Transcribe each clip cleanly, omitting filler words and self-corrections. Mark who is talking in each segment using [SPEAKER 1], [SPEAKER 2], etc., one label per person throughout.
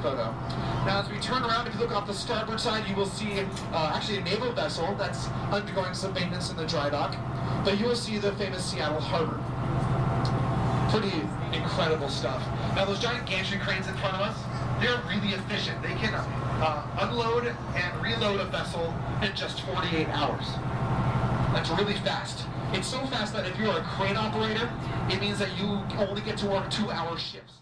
[SPEAKER 1] photo. Now, as we turn around, if you look off the starboard side, you will see actually a naval vessel that's undergoing some maintenance in the dry dock. But you will see the famous Seattle Harbor. Pretty incredible stuff. Now, those giant gantry cranes in front of us, they're really efficient. They can unload and reload a vessel in just 48 hours. That's really fast. It's so fast that if you're a crane operator, it means that you only get to work 2-hour shifts.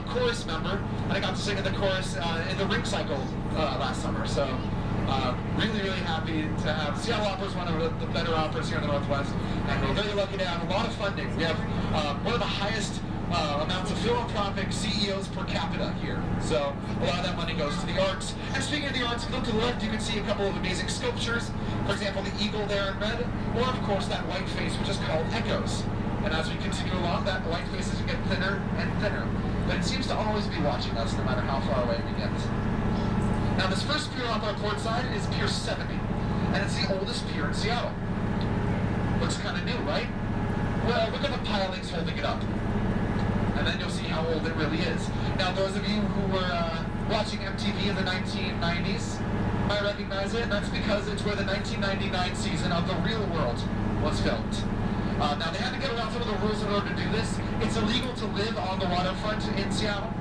[SPEAKER 1] Chorus member, and I got to sing in the chorus in the Ring Cycle last summer. So really, really happy to have Seattle Opera is one of the better operas here in the Northwest, and we're very lucky to have a lot of funding. We have one of the highest amounts of philanthropic CEOs per capita here. So a lot of that money goes to the arts. And speaking of the arts, if you look to the left, you can see a couple of amazing sculptures. For example, the eagle there in red, or of course that white face, which is called Echoes. And as we continue along, that white face is get thinner and thinner. But it seems to always be watching us, no matter how far away we get. Now, this first pier off our port side is Pier 70, and it's the oldest pier in Seattle. Looks kind of new, right? Well, look at the pilings holding it up, and then you'll see how old it really is. Now, those of you who were watching MTV in the 1990s might recognize it, and that's because it's where the 1999 season of The Real World was filmed. Now, they had to get around some of the rules in order to do this. It's illegal to live on the waterfront in Seattle,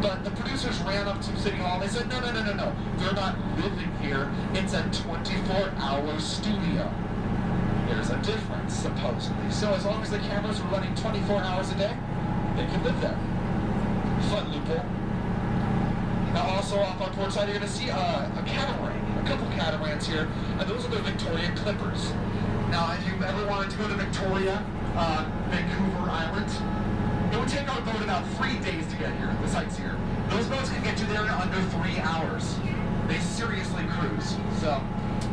[SPEAKER 1] but the producers ran up to City Hall. They said, no. They're not living here. It's a 24-hour studio. There's a difference, supposedly. So as long as the cameras were running 24 hours a day, they could live there. Fun loophole. Now, also off our port side, you're going to see a catamaran, a couple catamarans here, and those are the Victoria Clippers. Now, if you've ever wanted to go to Victoria, Vancouver Island, it would take our boat about 3 days to get here, the sites here. Those boats can get you there in under 3 hours. They seriously cruise. So,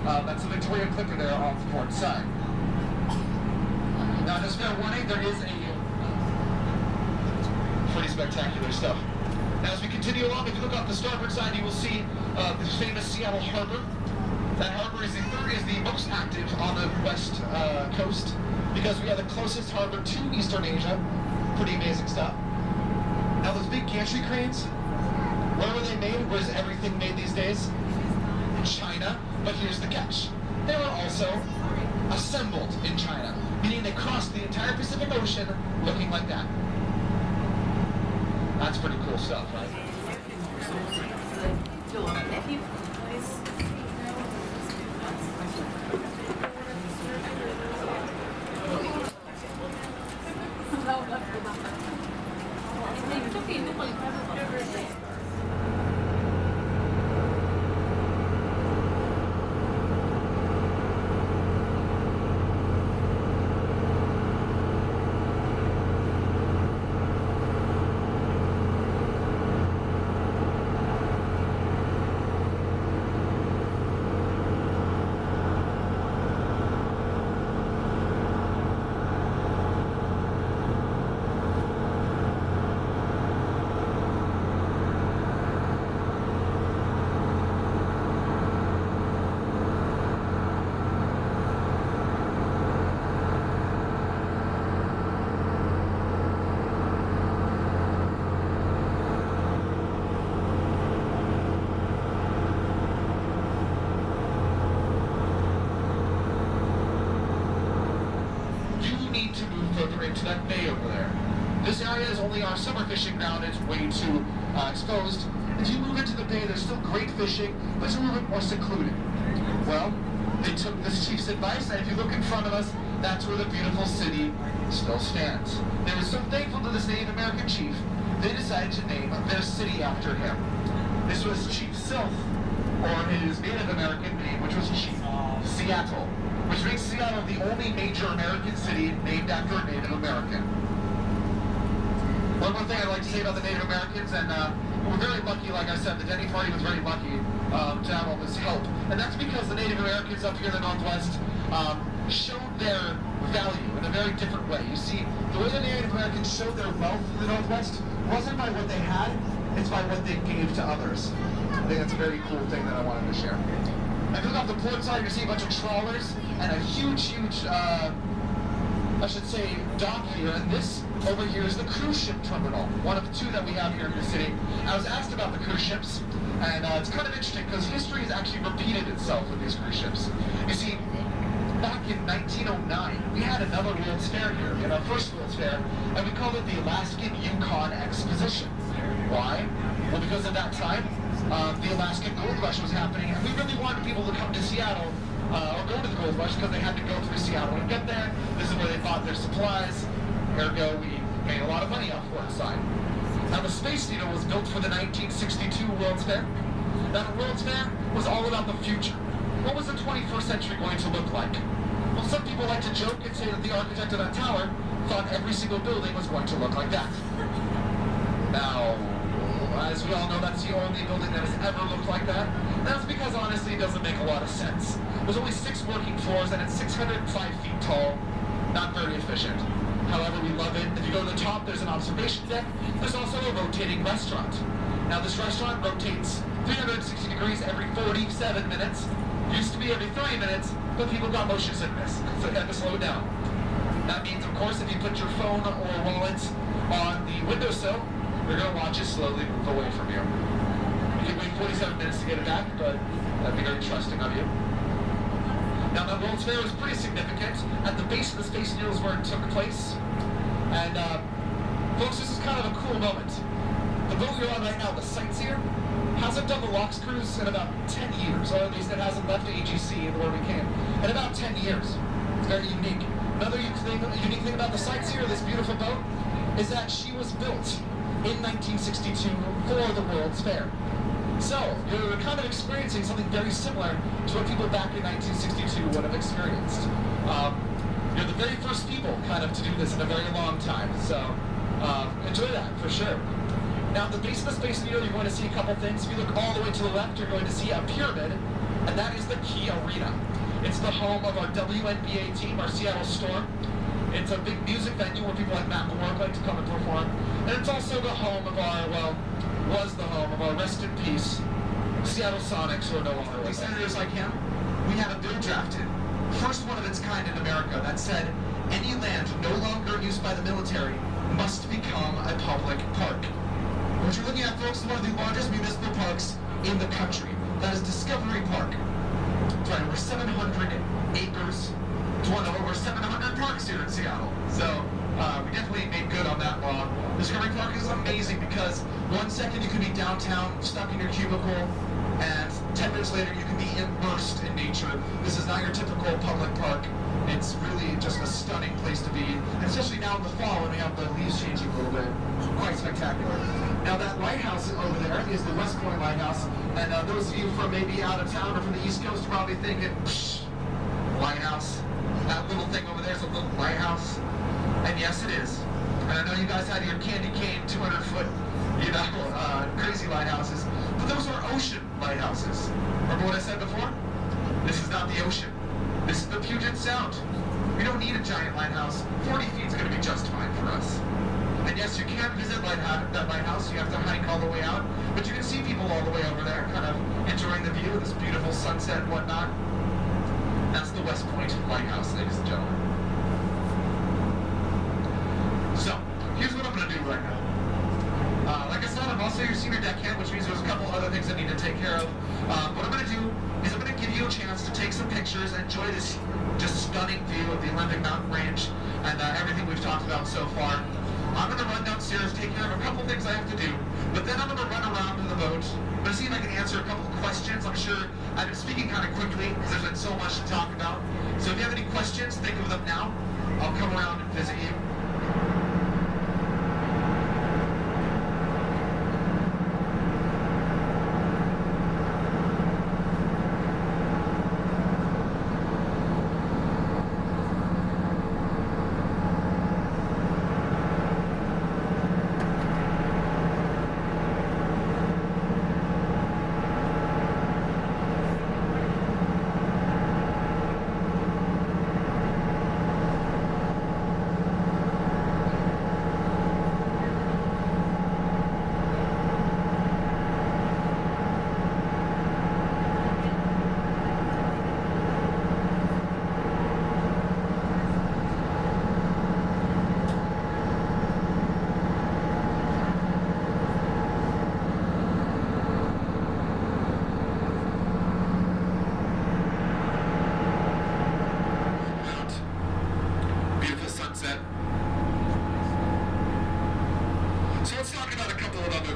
[SPEAKER 1] that's the Victoria Clipper there off the port side. Now, just fair warning, there is a pretty spectacular stuff. Now, as we continue along, if you look off the starboard side, you will see the famous Seattle Harbor. That harbor is the most active on the west coast because we are the closest harbor to Eastern Asia. Pretty amazing stuff. Now, those big gantry cranes, where were they made? Where's everything made these days? In China. But here's the catch. They were also assembled in China, meaning they crossed the entire Pacific Ocean looking like that. That's pretty cool stuff, right? Into that bay over there. This area is only our summer fishing ground. It's way too exposed. If you move into the bay, there's still great fishing, but it's a little bit more secluded. Well, they took this chief's advice, and if you look in front of us, that's where the beautiful city still stands. They were so thankful to this Native American chief, they decided to name their city after him. This was Chief Sylph, or his Native American name, which was Chief Seattle, which makes Seattle the only major American city named after a Native American. One more thing I'd like to say about the Native Americans, and we're very lucky, like I said, the Denny party was very lucky to have all this help. And that's because the Native Americans up here in the Northwest showed their value in a very different way. You see, the way the Native Americans showed their wealth in the Northwest wasn't by what they had, it's by what they gave to others. I think that's a very cool thing that I wanted to share. If you look off the port side, you see a bunch of trawlers and a huge, I should say, dock here, and this over here is the cruise ship terminal, one of two that we have here in the city. I was asked about the cruise ships, and it's kind of interesting because history has actually repeated itself with these cruise ships. You see, back in 1909, we had another World's Fair here, our first World's Fair, and we called it the Alaskan Yukon Exposition. Why? Well, because at that time, the Alaskan Gold Rush was happening, and we really wanted people to come to Seattle or go to the Gold Rush because they had to go through Seattle and get there. This is where they bought their supplies. Ergo, we made a lot of money off Port Side. Now, the Space Needle was built for the 1962 World's Fair. Now, the World's Fair was all about the future. What was the 21st century going to look like? Well, some people like to joke and say that the architect of that tower thought every single building was going to look like that. Now, as we all know, that's the only building that has ever looked like that. That's because, honestly, it doesn't make a lot of sense. There's only 6 working floors, and it's 605 feet tall. Not very efficient. However, we love it. If you go to the top, there's an observation deck. There's also a rotating restaurant. Now, this restaurant rotates 360 degrees every 47 minutes. Used to be every 30 minutes, but people got motion sickness, so they had to slow down. That means, of course, if you put your phone or wallet on the windowsill, you're going to watch it slowly move away from you. You can wait 47 minutes to get it back, but that'd be very trusting of you. Now, the World's Fair was pretty significant. At the base of the Space Needle is where it took place. And, folks, this is kind of a cool moment. The boat you're on right now, the Sightseer, hasn't done the LOX cruise in about 10 years, or at least it hasn't left AGC where we came in about 10 years. It's very unique. Another unique thing about the Sightseer, this beautiful boat, is that she was built in 1962 for the World's Fair. So, you're kind of experiencing something very similar to what people back in 1962 would have experienced. You're the very first people kind of to do this in a very long time, so enjoy that for sure. Now, at the base of the Space Needle, you're going to see a couple things. If you look all the way to the left, you're going to see a pyramid, and that is the Key Arena. It's the home of our WNBA team, our Seattle Storm. It's a big music venue where people like Matt Moore like to come and perform. And it's also the home of our, well, was the home of our rest in peace Seattle Sonics, who are no longer with us. Senators like him, we had a bill drafted, first one of its kind in America, that said any land no longer used by the military must become a public park. What you're looking at, folks, is one of the largest municipal parks in the country. That is Discovery Park. It's right, over 700 acres. It's one of over 700 parks here in Seattle. So we definitely made good on that law. Discovery Park is amazing because 1 second you can be downtown, stuck in your cubicle, and 10 minutes later you can be immersed in nature. This is not your typical public park. It's really just a stunning place to be, and especially now in the fall when we have the leaves changing a little bit. Quite spectacular. Now that lighthouse over there is the West Point Lighthouse, and those of you from maybe out of town or from the East Coast are probably thinking, psh, lighthouse? That little thing over there is a little lighthouse? And yes, it is. And I know you guys had your candy cane 200-foot, crazy lighthouses, but those are ocean lighthouses. Remember what I said before? This is not the ocean. This is the Puget Sound. We don't need a giant lighthouse. 40 feet is going to be just fine for us. And yes, you can visit that lighthouse. You have to hike all the way out. But you can see people all the way over there, kind of enjoying the view of this beautiful sunset and whatnot. That's the West Point Lighthouse, ladies and gentlemen. So, here's what I'm going to do right now. Like I said, I'm also your senior deckhand, which means there's a couple other things I need to take care of. What I'm going to do is I'm going to give you a chance to take some pictures and enjoy this just stunning view of the Olympic Mountain Range and everything we've talked about so far. I'm going to run downstairs, take care of a couple things I have to do, but then I'm going to run around to the boat. I'm going to see if I can answer a couple of questions. I'm sure I've been speaking kind of quickly because there's been so much to talk about. So if you have any questions, think of them now. I'll come around and visit you.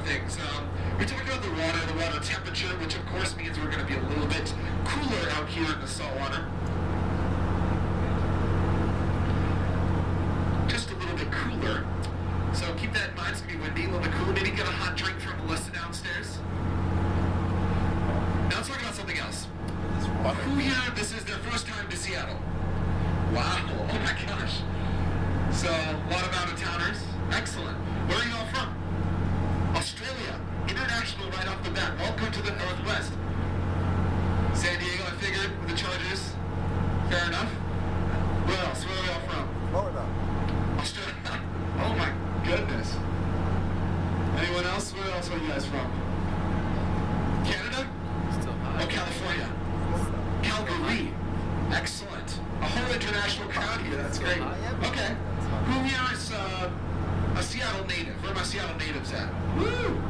[SPEAKER 1] things. We talked about the water temperature, which of course means we're going to be a little bit cooler out here in the saltwater. Just a little bit cooler. So keep that in mind. It's going to be windy, a little bit cooler. Maybe get a hot drink from Melissa downstairs. Now let's talk about something else. Who here, this is their first time to Seattle? Wow, oh my gosh. So, a lot of out-of-towners. Excellent. Where are you all from? Australia. International right off the bat. Welcome to the Northwest. San Diego, I figured, with the Chargers. Fair enough. Where else? Where are we all from?
[SPEAKER 2] Florida.
[SPEAKER 1] Australia. Oh my goodness. Anyone else? Where else are you guys from? Canada? Oh, California. Calgary. Excellent. A whole international crowd here. That's great. Okay. Who here is a Seattle native? Where are my Seattle natives at? Woo!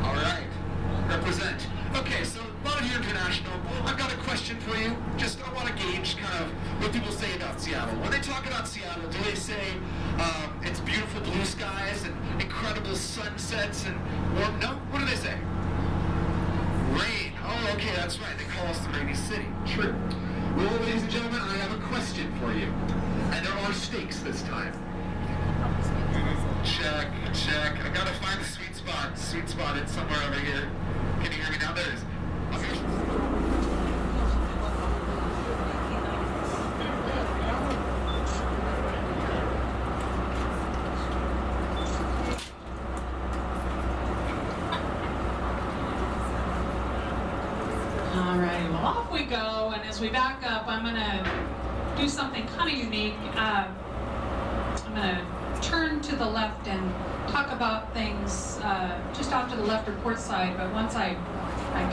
[SPEAKER 1] All right. Represent. Okay, so a lot of you international. I've got a question for you. Just I want to gauge kind of what people say about Seattle. When they talk about Seattle, do they say it's beautiful blue skies and incredible sunsets and warm? No? What do they say? Rain. Oh, okay, that's right. They call us the rainy city. True. Well, ladies and gentlemen, I have a question for you. And there are stakes this time. Check, check. I gotta find the sweet spot. Sweet spot, it's somewhere over here. Can you hear me now? There it is.
[SPEAKER 3] All right, well, off we go, and as we back up, I'm going to do something kind of unique. I'm going to turn to the left and talk about things just off to the left or port side, but once I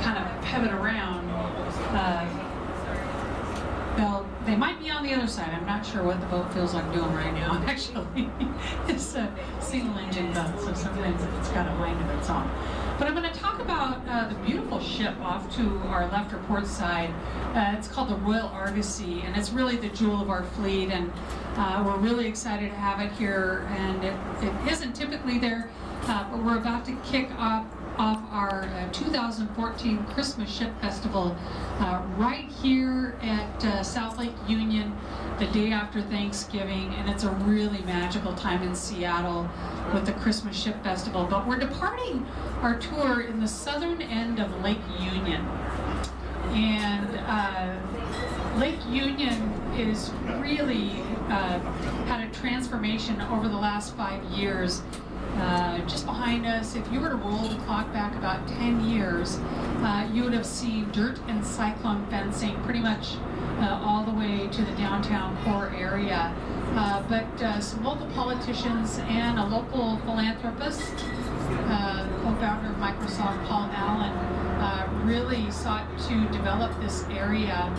[SPEAKER 3] kind of pivot around, they might be on the other side. I'm not sure what the boat feels like doing right now, actually. It's a single-engine boat, so sometimes it's got a mind of its own. But I'm going to talk about the beautiful ship off to our left or port side. It's called the Royal Argosy, and it's really the jewel of our fleet, and we're really excited to have it here. And it isn't typically there, but we're about to kick off our 2014 Christmas Ship Festival right here at South Lake Union the day after Thanksgiving, and it's a really magical time in Seattle with the Christmas Ship Festival. But we're departing our tour in the southern end of Lake Union, and Lake Union is really had a transformation over the last 5 years. Just behind us, if you were to roll the clock back about 10 years, you would have seen dirt and cyclone fencing pretty much all the way to the downtown core area. But some local politicians and a local philanthropist, co-founder of Microsoft, Paul Allen, really sought to develop this area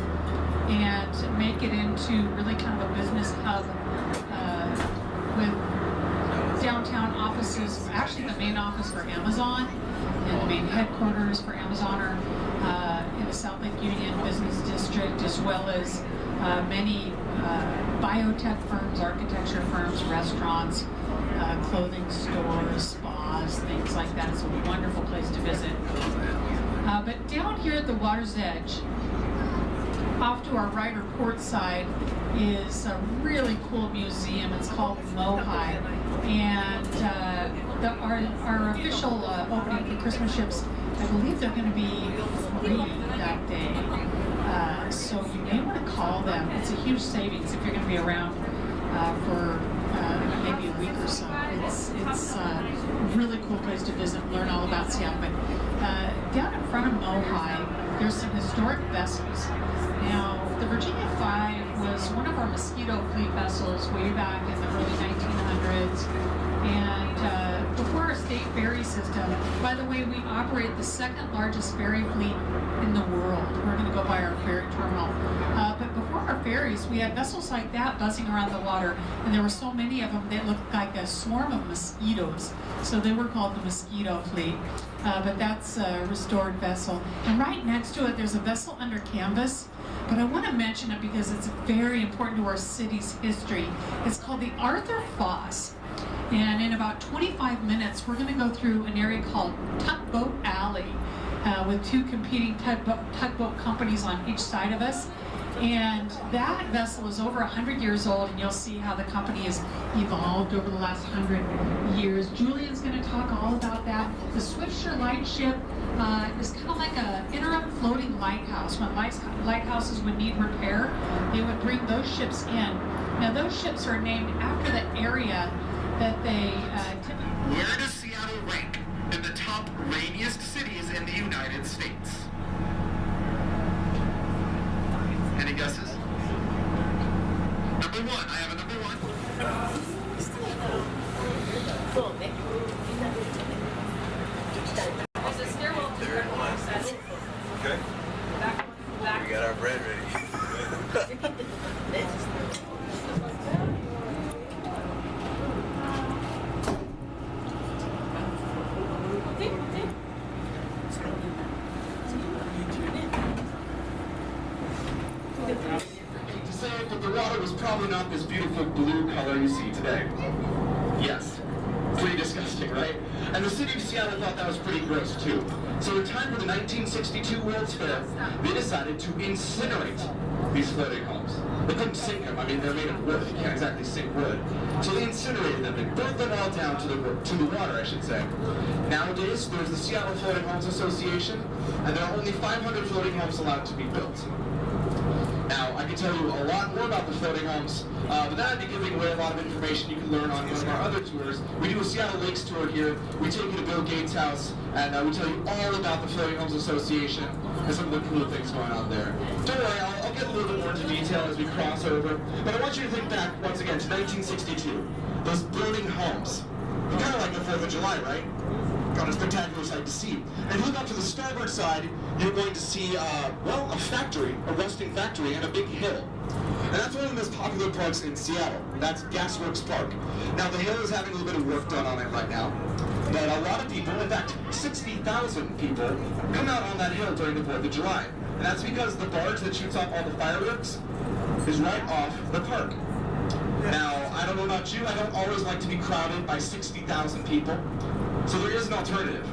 [SPEAKER 3] and make it into really kind of a business hub with downtown offices, actually the main office for Amazon and the main headquarters for Amazon are in the South Lake Union Business District, as well as many biotech firms, architecture firms, restaurants, clothing stores, spas, things like that. It's a wonderful place to visit. But down here at the water's edge, off to our right or port side, is a really cool museum. It's called Mohi, and our official opening for Christmas ships, I believe they're going to be free that day. So you may want to call them. It's a huge savings if you're going to be around for maybe a week or so. It's a really cool place to visit and learn all about Seattle. But down in front of Mohi, there's some historic vessels. Now, the Virginia 5 was one of our Mosquito Fleet vessels way back in the early 1900s. And before our state ferry system, by the way, we operate the second largest ferry fleet in the world. We're going to go by our ferry terminal. But before our ferries, we had vessels like that buzzing around the water, and there were so many of them that looked like a swarm of mosquitoes. So they were called the Mosquito Fleet. But that's a restored vessel. And right next to it, there's a vessel under canvas. but I want to mention it because it's very important to our city's history. It's called the Arthur Foss. And in about 25 minutes, we're going to go through an area called Tugboat Alley with two competing tugboat companies on each side of us. And that vessel is over 100 years old, and you'll see how the company has evolved over the last 100 years. Julian's going to talk all about that. The Swiftsure Lightship is kind of like an interim floating lighthouse. When lighthouses would need repair, they would bring those ships in. Now, those ships are named after the area that they typically...
[SPEAKER 1] Where does Seattle rank in the top rainiest cities in the United States? Any guesses? Number one. I have a number one.
[SPEAKER 2] Third one. Okay. We got our bread ready.
[SPEAKER 1] To say it, but the water was probably not this beautiful blue color you see today. Yes. Pretty disgusting, right? And the city of Seattle thought that was pretty gross too. So in time for the 1962 World's Fair, they decided to incinerate these floating homes. They couldn't sink them. I mean, they're made of wood. You can't exactly sink wood. So they incinerated them. They burnt them all down to the water, I should say. Nowadays, there's the Seattle Floating Homes Association, and there are only 500 floating homes allowed to be built. Now, I can tell you a lot more about the floating homes, but that would be giving away a lot of information you can learn on one of our other tours. We do a Seattle Lakes tour here. We take you to Bill Gates' house, and we tell you all about the Floating Homes Association and some of the cool things going on there. Don't worry, I'll get a little bit more into detail as we cross over, but I want you to think back, once again, to 1962. Those burning homes. Kind of like the 4th of July, right? Got a spectacular sight to see. And if you look up to the starboard side, you're going to see, well, a factory, a rusting factory, and a big hill. And that's one of the most popular parks in Seattle. That's Gasworks Park. Now, the hill is having a little bit of work done on it right now. But a lot of people, in fact, 60,000 people, come out on that hill during the 4th of July. And that's because the barge that shoots off all the fireworks is right off the park. Now, I don't know about you, I don't always like to be crowded by 60,000 people. So there is an alternative.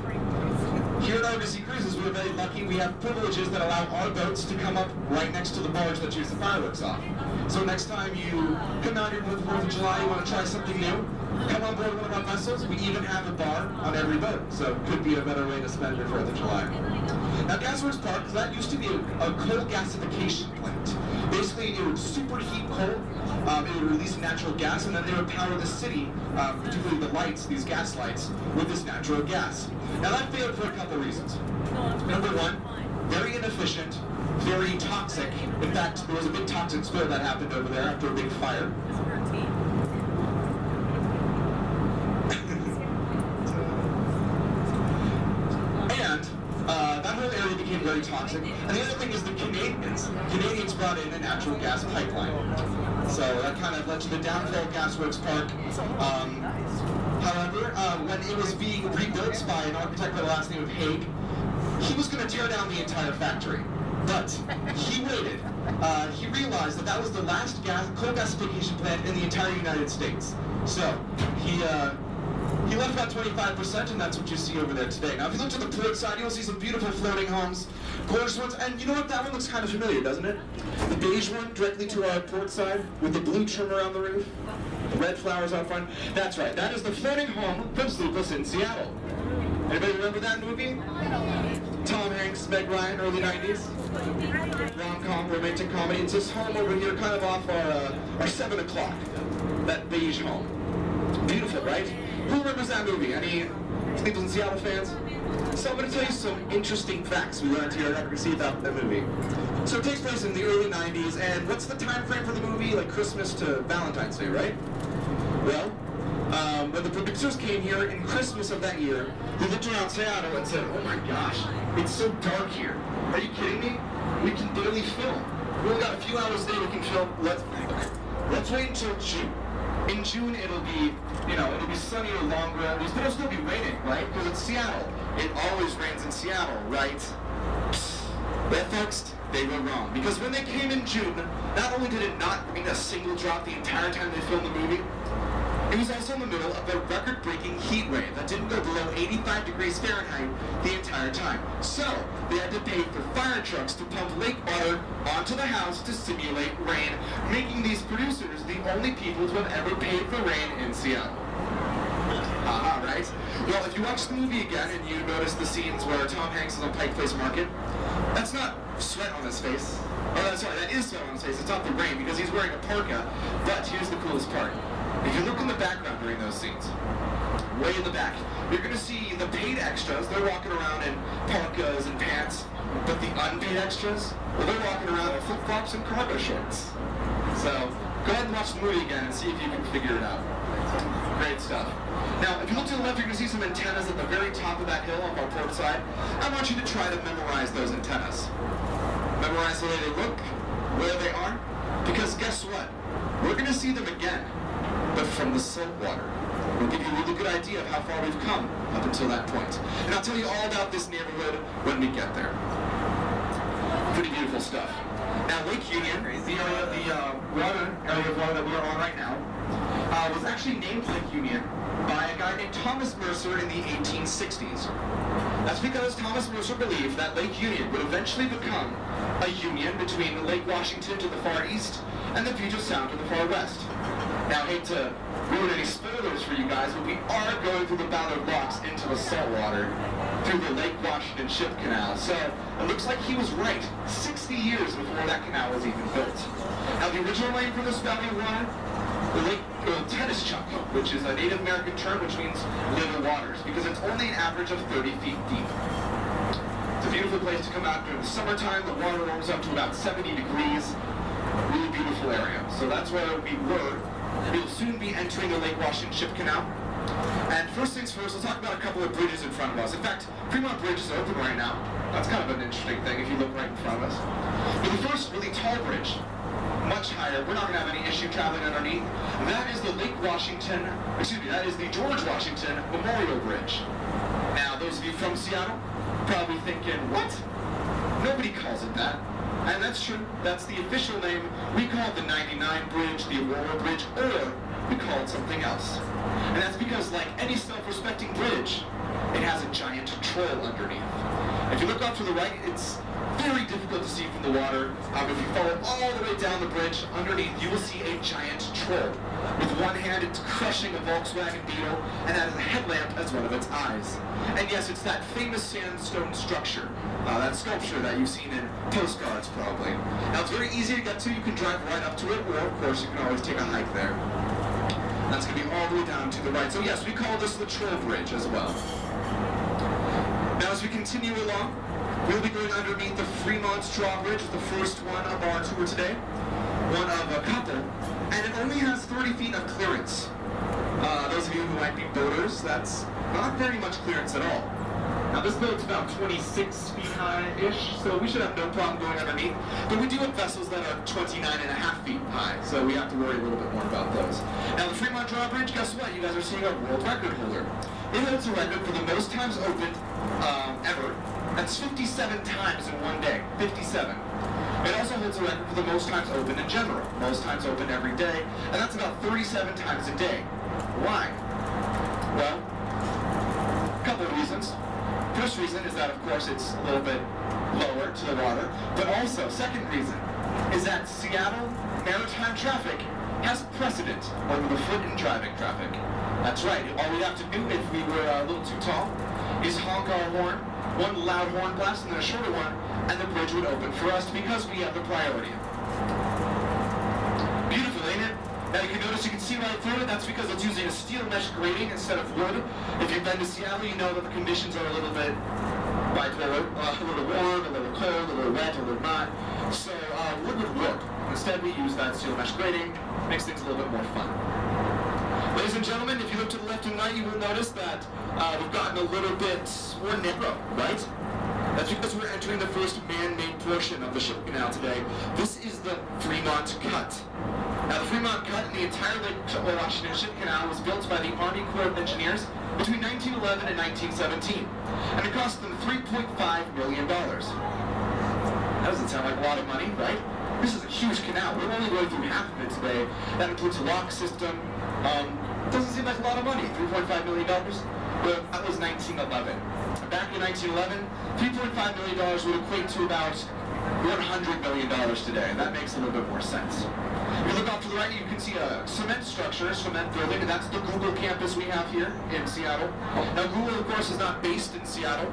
[SPEAKER 1] Here at Argosy Cruises, we're very lucky. We have privileges that allow our boats to come up right next to the barge that shoots the fireworks off. So next time you come out here for the 4th of July, you want to try something new, come on board one of our vessels. We even have a bar on every boat, so it could be a better way to spend your 4th of July. Now, Gasworks Park, that used to be a coal gasification plant. Basically, it would superheat coal, it would release natural gas, and then they would power the city, particularly the lights, these gas lights, with this natural gas. Now, that failed for a couple reasons. Number one, very inefficient, very toxic. In fact, there was a big toxic spill that happened over there after a big fire. That whole area became very toxic. And the other thing is the Canadians brought in a natural gas pipeline. So that kind of led to the downfall of Gasworks Park. However, when it was being rebuilt by an architect by the last name of Haig, he was going to tear down the entire factory. But he waited. He realized that that was the last coal gasification plant in the entire United States. So he left about 25%, and that's what you see over there today. Now, if you look to the port side, you'll see some beautiful floating homes, gorgeous ones, and you know what? That one looks kind of familiar, doesn't it? The beige one directly to our port side with the blue trim around the roof, the red flowers out front. That's right. That is the floating home Prince Lucas in Seattle. Anybody remember that movie? Tom Hanks, Meg Ryan, early 90s. Rom-com, romantic comedy. It's this home over here, kind of off our 7 o'clock. That beige home. Beautiful, right? Who remembers that movie? Any people in Seattle fans? So I'm going to tell you some interesting facts we learned here at Argosy about that movie. So it takes place in the early 90s, and what's the time frame for the movie? Like Christmas to Valentine's Day, right? Well, when the producers came here in Christmas of that year, they looked around Seattle and said, oh my gosh, it's so dark here. Are you kidding me? We can barely film. We only got a few hours a day we can film. Let's wait until June. In June, it'll be sunnier longer. It'll still be raining, right? Because it's Seattle. It always rains in Seattle, right?
[SPEAKER 4] Well, folks, they were wrong. Because when they came in June, not only did it not rain a single drop the entire time they filmed the movie, it was also in the middle of a record-breaking heat wave that didn't go below 85 degrees Fahrenheit the entire time. So, they had to pay for fire trucks to pump lake water onto the house to simulate rain, making these producers the only people to have ever paid for rain in Seattle. Haha, right? Well, if you watch the movie again and you notice the scenes where Tom Hanks is on Pike Place Market, that's not sweat on his face. Oh, sorry, that is sweat on his face. It's not the rain because he's wearing a parka. But here's the coolest part. If you look in the background during those scenes, way in the back, you're going to see the paid extras. They're walking around in parkas and pants. But the unpaid extras, well, they're walking around in flip-flops and cargo shorts. So, go ahead and watch the movie again and see if you can figure it out. Great stuff. Now, if you look to the left, you're going to see some antennas at the very top of that hill off our port side. I want you to try to memorize those antennas. Memorize the way they look, where they are, because guess what? We're going to see them again, but from the salt water. We'll give you a really good idea of how far we've come up until that point. And I'll tell you all about this neighborhood when we get there. Pretty beautiful stuff. Now, Lake Union, the water area of water that we are on right now, was actually named Lake Union by a guy named Thomas Mercer in the 1860s. That's because Thomas Mercer believed that Lake Union would eventually become a union between Lake Washington to the far east and the Puget Sound to the far west. Now, I hate to ruin any spoilers for you guys, but we are going through the Ballard Locks into the saltwater through the Lake Washington Ship Canal. So it looks like he was right 60 years before that canal was even built. Now, the original name for this valley of water, the Lake Tennischuck, which is a Native American term which means little waters, because it's only an average of 30 feet deep. It's a beautiful place to come out during the summertime. The water warms up to about 70 degrees. Really beautiful area. So that's where we were. We'll soon be entering the Lake Washington Ship Canal. And first things first, let's talk about a couple of bridges in front of us. In fact, Fremont Bridge is open right now. That's kind of an interesting thing if you look right in front of us. But the first really tall bridge, much higher, we're not going to have any issue traveling underneath. That is the that is the George Washington Memorial Bridge. Now, those of you from Seattle probably thinking, what? Nobody calls it that. And that's true. That's the official name. We call it the 99 Bridge, the Aurora Bridge, or we call it something else. And that's because, like any self-respecting bridge, it has a giant troll underneath. If you look off to the right, it's very difficult to see from the water. If you follow all the way down the bridge, underneath you will see a giant troll. With one hand, it's crushing a Volkswagen Beetle, and that is a headlamp as one of its eyes. And yes, it's that famous sandstone structure, that sculpture that you've seen in postcards probably. Now, it's very easy to get to. You can drive right up to it, or of course, you can always take a hike there. That's going to be all the way down to the right. So yes, we call this the Troll Bridge as well. Now, as we continue along, we'll be going underneath the Fremont Drawbridge, the first one of our tour today. One of a couple. And it only has 30 feet of clearance. Those of you who might be boaters, that's not very much clearance at all. Now, this boat's about 26 feet high-ish, so we should have no problem going underneath. But we do have vessels that are 29.5 feet high, so we have to worry a little bit more about those. Now, the Fremont Drawbridge, guess what? You guys are seeing a world record holder. It holds a record for the most times opened ever. That's 57 times in one day. 57. It also holds a record for the most times open in general. Most times open every day, and that's about 37 times a day. Why? Well, a couple of reasons. First reason is that, of course, it's a little bit lower to the water, but also, second reason, is that Seattle maritime traffic has precedent over the foot and driving traffic. That's right. All we'd have to do if we were a little too tall is honk our horn, one loud horn blast and then a shorter one, and the bridge would open for us because we have the priority. Beautiful, ain't it? Now you can notice you can see right through it. That's because it's using a steel mesh grating instead of wood. If you've been to Seattle, you know that the conditions are a little bit bipolar, a little warm, a little cold, a little wet, a little not. So wood would work. Instead, we use that steel mesh grating. Makes things a little bit more fun. Ladies and gentlemen, if you look to the left and right, you will notice that we've gotten a little bit more narrow, right? That's because we're entering the first man-made portion of the ship canal today. This is the Fremont Cut. Now, the Fremont Cut and the entire Lake Washington Ship Canal was built by the Army Corps of Engineers between 1911 and 1917, and it cost them $3.5 million. That doesn't sound like a lot of money, right? This is a huge canal. We're only going through half of it today. That includes a lock system. Doesn't seem like a lot of money. $3.5 million? Well, that was 1911. Back in 1911, $3.5 million would equate to about $100 million today, and that makes a little bit more sense. If you look off to the right, you can see a cement structure, cement building, and that's the Google campus we have here in Seattle. Now, Google, of course, is not based in Seattle.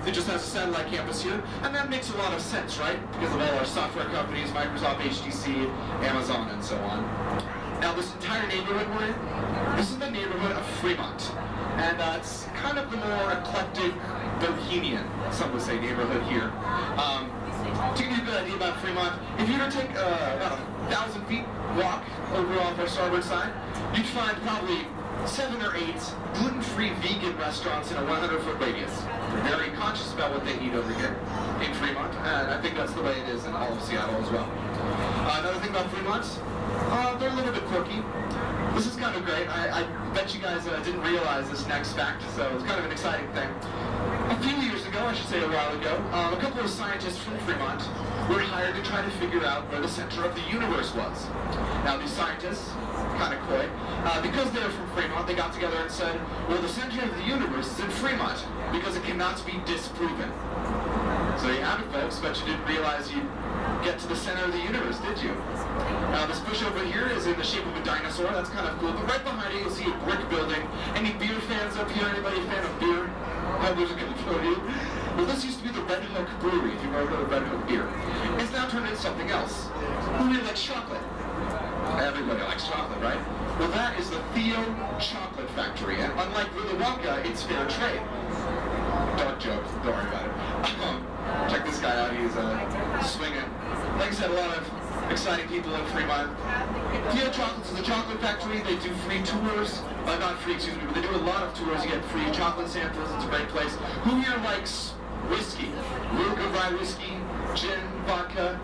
[SPEAKER 4] It just has a satellite campus here, and that makes a lot of sense, right? Because of all our software companies, Microsoft, HTC, Amazon, and so on. Now, this entire neighborhood we're in, this is the neighborhood of Fremont. And it's kind of the more eclectic, bohemian, some would say, neighborhood here. To give you a good idea about Fremont, if you were to take about 1,000 feet walk over off our starboard side, you'd find probably 7 or 8 gluten-free vegan restaurants in a 100-foot radius. They're very conscious about what they eat over here in Fremont, and I think that's the way it is in all of Seattle as well. Another thing about Fremont, they're a little bit quirky. This is kind of great. I bet you guys didn't realize this next fact, so it's kind of an exciting thing. A few years ago, I should say a while ago, a couple of scientists from Fremont were hired to try to figure out where the center of the universe was. Now, these scientists, kind of coy, because they're from Fremont, they got together and said, well, the center of the universe is in Fremont, because it cannot be disproven. So you have it, folks, but you didn't realize you'd get to the center of the universe, did you? Now, this bush over here is in the shape of a dinosaur. That's kind of cool. But right behind it, you'll see a brick building. Any beer fans up here? Anybody a fan of beer? There's a good for you. Well, this used to be the Red Hook Brewery, if you've ever heard of Red Hook beer. It's now turned into something else. Who here likes chocolate? Everybody likes chocolate, right? Well, that is the Theo Chocolate Factory. And unlike Willy Wonka, it's fair trade. Dark joke. Don't worry about it. Check this guy out. He's swinging. Like I said, a lot of exciting people in Fremont. Theo Chocolates is a chocolate factory. They do free tours. Not free, excuse me, but they do a lot of tours. You get free chocolate samples. It's a great place. Who here likes whiskey? Ruger Rye whiskey, gin, vodka.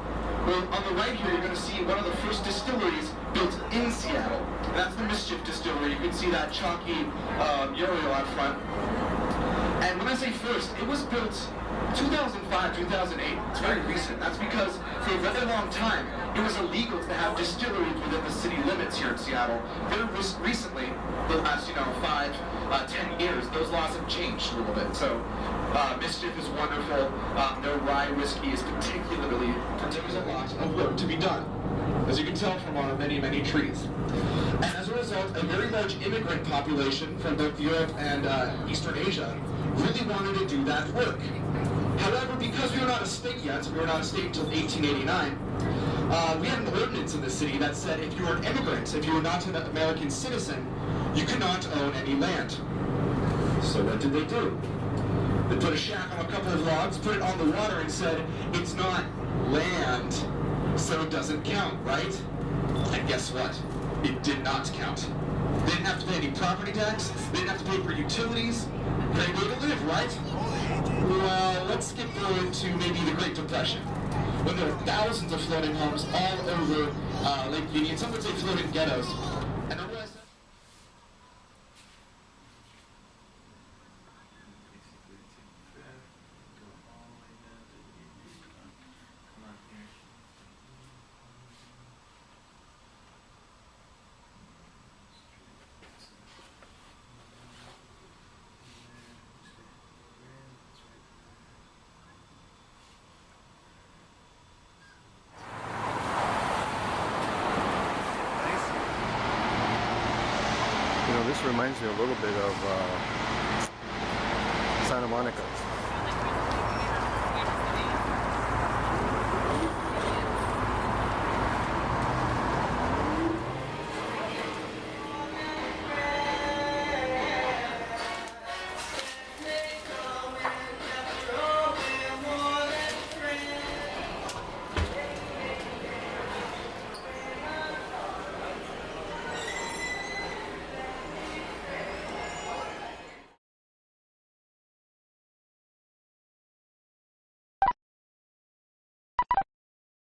[SPEAKER 4] Well, on the right here, you're going to see one of the first distilleries built in Seattle. And that's the Mischief Distillery. You can see that chalky mural out front. And when I say first, it was built 2005, 2008. It's very recent. That's because for a very long time, it was illegal to have distilleries within the city limits here in Seattle. Very recently, the last 5, 10 years, those laws have changed a little bit. So Mischief is wonderful. No rye whiskey is particularly. There's a lot of work to be done, as you can tell from our many, many trees. And as a result, a very large immigrant population from both Europe and Eastern Asia really wanted to do that work. However, because we were not a state yet, we were not a state until 1889, we had an ordinance in the city that said if you were an immigrant, if you were not an American citizen, you could not own any land. So what did they do? They put a shack on a couple of logs, put it on the water, and said, it's not land, so it doesn't count, right? And guess what? It did not count. They didn't have to pay any property tax, they didn't have to pay for utilities. Great way to live, right? Well, let's skip through into maybe the Great Depression, when there were thousands of floating homes all over Lake Union. Some would say floating ghettos. And I realized that
[SPEAKER 2] This reminds me a little bit of Santa Monica.